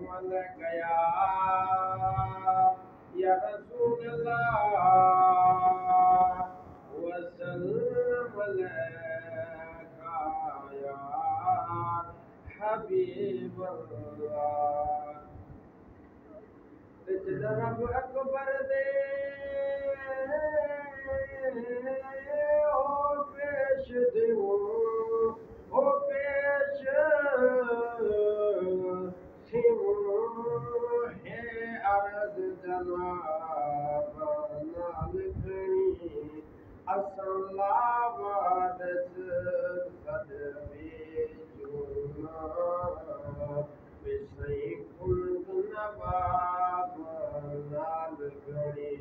मल गया या रसूल अल्लाह वसल्लम अलैका या हबीब अल्लाह। रब अकबर दे ओ पेश दियो ओ पेश सिमो है अर्ज जनाब नाल खणी असलावादस सदमे जुना विसई कुल नवाब नाल खणी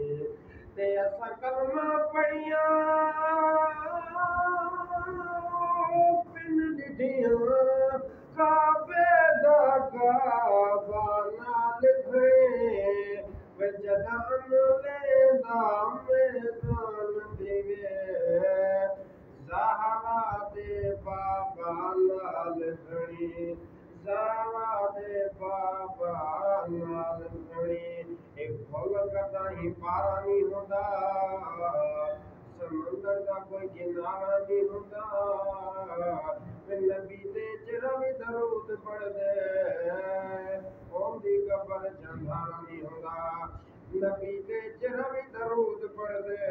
ते असां कलमा पढ़िया पिन ॾिठियां काबे दा काबा नाल खणे वे जॾां लेंदा मैदान दिवे ज़हरा दे बाबा नाल खणी ज़हरा दे बाबा नाल खणी एक फल कदाई पारा नहीं होता समुंदर का कोई किनारा नहीं होता नबी दे चिरा भी दरूद पढ़ दे ओम दी कबर जंधारा नहीं होता नबी दे चिरा भी दरूद पढ़ दे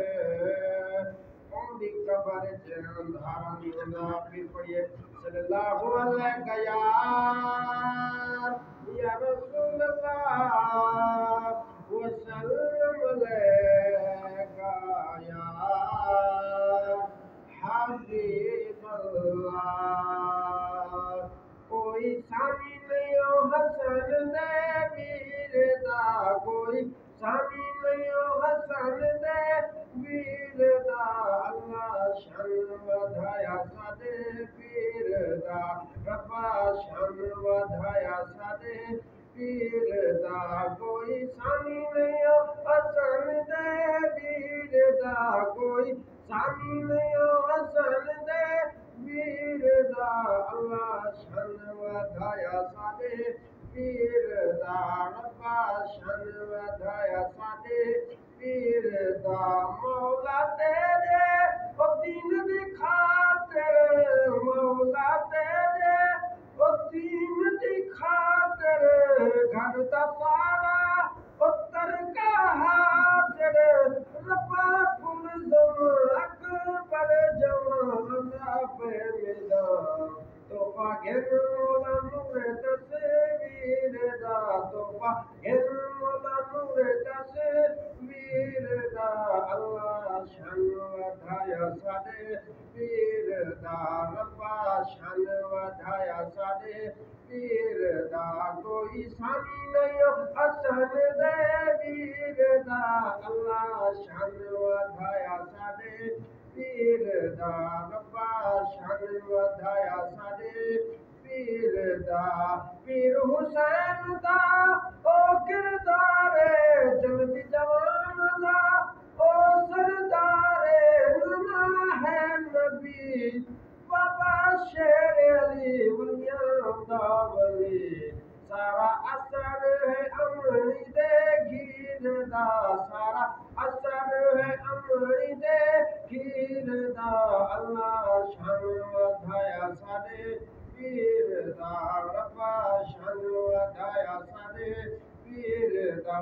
ओम दी कबर जंधारा नहीं होता। फिर पढ़िए सल्लल्लाहु अलैहि या रसूल अल्लाह वसल्लम अलैका या हबीब अल्लाह। कोई सामी नहीं हो हसन दे वीर दा कोई सामी नहीं हो हसन दे वीर दा अल्लाह शन वधाया साडे पीर दा रब्बा शन वधाया साडे पीर दा कोई सामी नहीं हो हसन दे वीर दा कोई सामी नहीं हो हसन दे वीर दा अल्लाह शन वधाया साडे पीर दा रब्बा शन वधाया साडे पीर दा मौला तेरे ओ दीन दी खातिर मौला तेरे ओ दीन दी खातिर घर दा सारा उत्तर का हाजिर रब्बा कुल जमा अकबर जमाना पे मैदान तोहफा घेर मौला नूरे तस्वीर दा तोहफा घेर मौला नूरे तस्वीर दा अल्लाह शन वधाया साडे पीर दा रब्बा शन वधाया साडे पीर दा कोई सामी नहीं हो हसन दे वीर दा अल्लाह शन वधाया साडे पीर दा रब्बा शन वधाया साडे पीर दा पीर हुसैन दा ओ किरदारे जल्दी जवान दा ओ सरदारे नुमा है नबी बाबा शेर अली वलियां दा वली सारा असर है अमरी दे खीर दा सारा असर है अमरी दे खीर दा अल्लाह शन वधाया साडे पीर दा रब्बा शन वधाया साडे पीर दा।